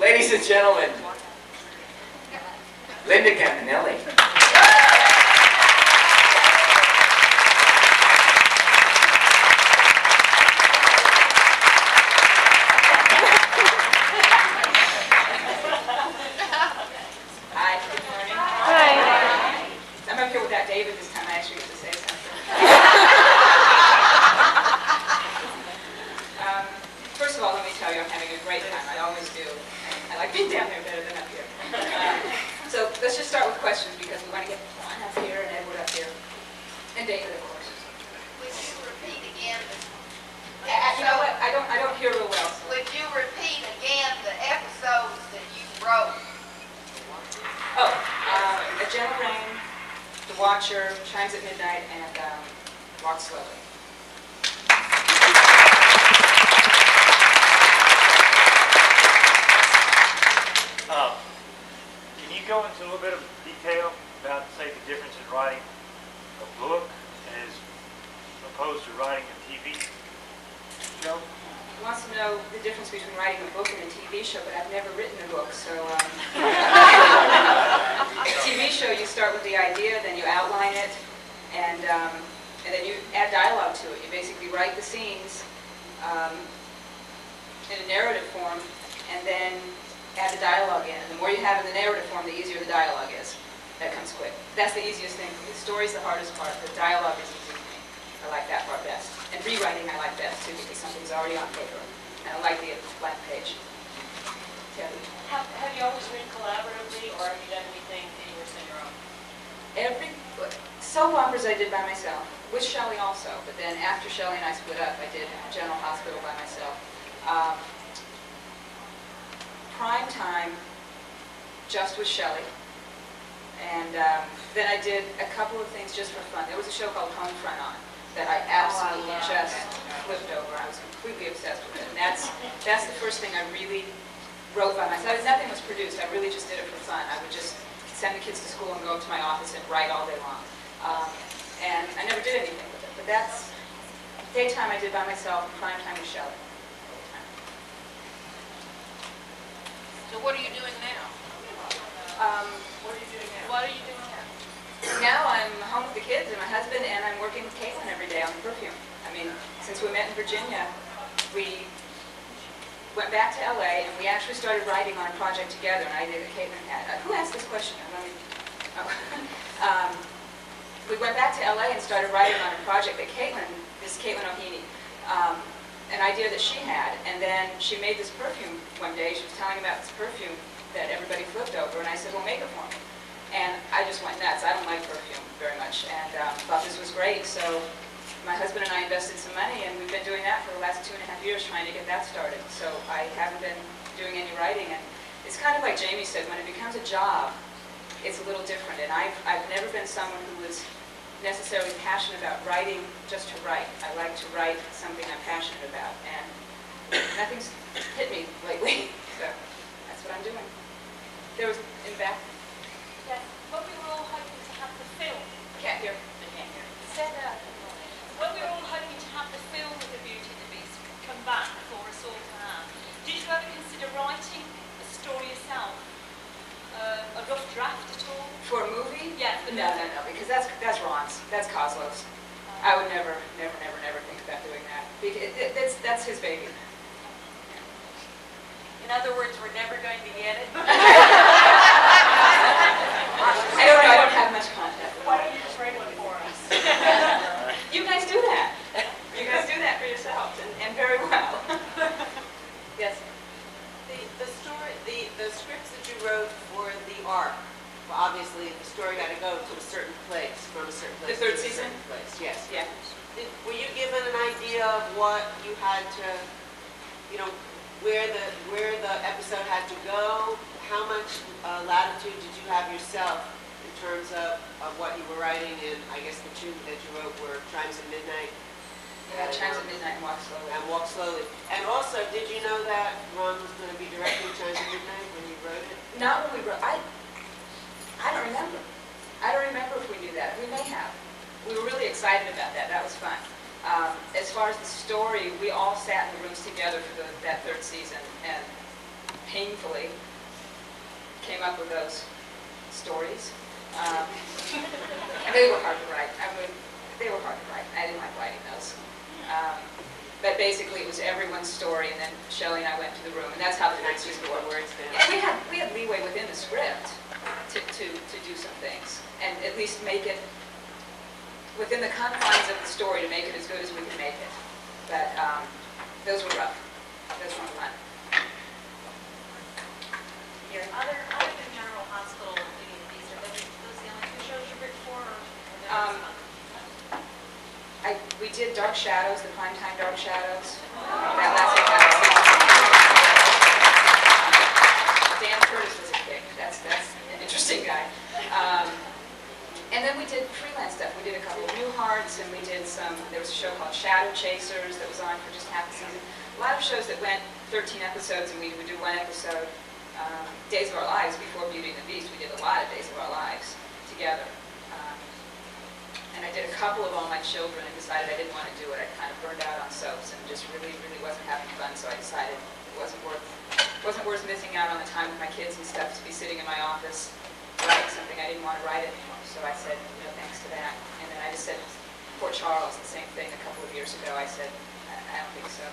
Ladies and gentlemen, Linda Campanelli. Hi, good morning. Hi. I'm up here without David this time. I actually get to say something. First of all, let me tell you, I'm having a great time. I always do. I like being down there better than up here. So let's just start with questions because we want to get Juan up here and Edward up here. And David, of course. Would you repeat again? You know what? I don't hear real well. So. Would you repeat again the episodes that you wrote? Oh, A Gentle Rain, The Watcher, Chimes at Midnight, and Walk Slowly. Can you go into a little bit of detail about, say, the difference in writing a book as opposed to writing a TV show? He wants to know the difference between writing a book and a TV show, but I've never written a book, so a TV show, you start with the idea, then you outline it, and then you add dialogue to it. You basically write the scenes in a narrative form, and then add the dialogue in. And the more you have in the narrative form, the easier the dialogue is. That comes quick. That's the easiest thing for me. The story's the hardest part. The dialogue is easy for me. I like that part best. And rewriting I like best too, because something's already on paper. And I like the blank page. Debbie. Have you always written collaboratively, or have you done anything on your own? Soap operas I did by myself, with Shelley also, but then after Shelley and I split up, I did General Hospital by myself. Prime Time, just with Shelley. And then I did a couple of things just for fun. There was a show called Home Front On that I absolutely just flipped over. I was completely obsessed with it. And that's the first thing I really wrote by myself. Nothing was produced. I really just did it for fun. I would just send the kids to school and go up to my office and write all day long. And I never did anything with it. But that's daytime I did by myself, and prime time with Shelley. So what are you doing now? What are you doing now? Now I'm home with the kids and my husband, and I'm working with Caitlin every day on the perfume. I mean, since we met in Virginia, we went back to LA and we actually started writing on a project together, an idea that Caitlin had. Who asked this question? We went back to LA and started writing on a project that Caitlin O'Heaney, an idea that she had, and then she made this perfume one day. She was telling about this perfume that everybody flipped over, and I said, well, make it for me. And I just went nuts. I don't like perfume very much, and thought this was great. So my husband and I invested some money, and we've been doing that for the last 2.5 years, trying to get that started. So I haven't been doing any writing, and it's kind of like Jamie said, when it becomes a job, it's a little different. And I've never been someone who was necessarily passionate about writing just to write. I like to write something I'm passionate about, and nothing's hit me lately, so that's what I'm doing. There was, in the back. Yes. When we were all hoping to have the film. Can't hear. I can't hear. Said when we were all hoping to have the film of The Beauty and the Beast come back for us all to have, did you ever consider writing a story yourself? A rough draft at all? For a movie? Yeah. No, because that's Ron's. That's Kozlov's. I would never think about doing that. Because that's his baby. In other words, we're never going to get it. I don't know. I don't have much contact. Why don't you just write one for us? You guys do that. You guys do that for yourselves, and very well. Yes. The scripts that you wrote for the arc, well, obviously the story got to go to a certain place, from a certain place. The third to a season? certain place. Yes. Yeah. Were you given an idea of what you had to, you know, where the episode had to go? How much latitude did you have yourself in terms of what you were writing? And I guess the two that you wrote were Chimes at Midnight. Yeah, Chimes at Midnight and Walk Slowly. And Walk Slowly. And also, did you know that Ron was going to be directing Chimes at Midnight when you wrote it? Not when we wrote. I don't remember. I don't remember if we knew that. We may have. We were really excited about that. That was fun. As far as the story, we all sat in the rooms together for that third season and painfully came up with those stories. And they were hard to write. They were hard to write. I didn't like writing those. But basically, it was everyone's story, and then Shelley and I went to the room, and that's how the books used to work. And we had leeway within the script to do some things, and at least make it within the confines of the story to make it as good as we could make it. But those were rough. Those were fun. Other than General Hospital, Beauty and the Beast, are those the only two shows you've written for? We did Dark Shadows, the primetime Dark Shadows. That lasted about 6 months. Dan Curtis was a kick. That's an interesting guy. And then we did freelance stuff. We did a couple of New Hearts, and we did there was a show called Shadow Chasers that was on for just half the season. A lot of shows that went 13 episodes, and we would do one episode. Days of Our Lives, before Beauty and the Beast, we did a lot of Days of Our Lives together. And I did a couple of All My Children and decided I didn't want to do it. I kind of burned out on soaps and just really wasn't having fun, so I decided it wasn't worth missing out on the time with my kids and stuff to be sitting in my office writing something I didn't want to write anymore. So I said, no thanks to that. And then I just said, Port Charles, the same thing a couple of years ago. I said, I don't think so.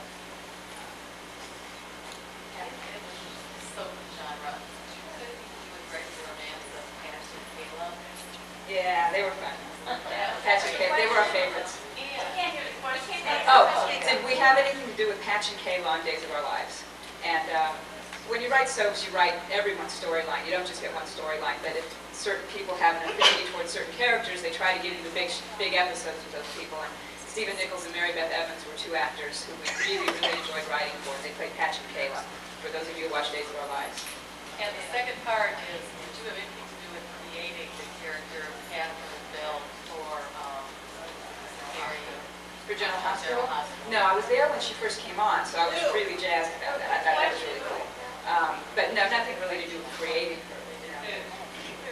Yeah, they were fun. Patch and Kayla, they were our favorites. Oh, did we have anything to do with Patch and Kayla on Days of Our Lives? And when you write soaps, you write everyone's storyline. You don't just get one storyline, but if certain people have an affinity towards certain characters, they try to give you the big episodes with those people. And Stephen Nichols and Mary Beth Evans were two actors who we really enjoyed writing for. They played Patch and Kayla, for those of you who watch Days of Our Lives. And the second part is, did you have anything to do with creating the character of Catherine Bell for For General Hospital? No, I was there when she first came on, so I was really jazzed about that. I thought that was really cool. But no, nothing really to do with creating her.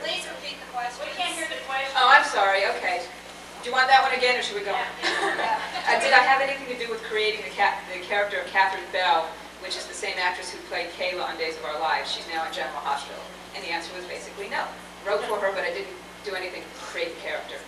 Please repeat the question. We can't hear the question. Oh, I'm sorry. Okay. Do you want that one again, or should we go on? Did I have anything to do with creating the character of Catherine Bell, which is the same actress who played Kayla on Days of Our Lives? She's now in General Hospital. And the answer was basically no. Wrote for her, but I didn't do anything to create the character.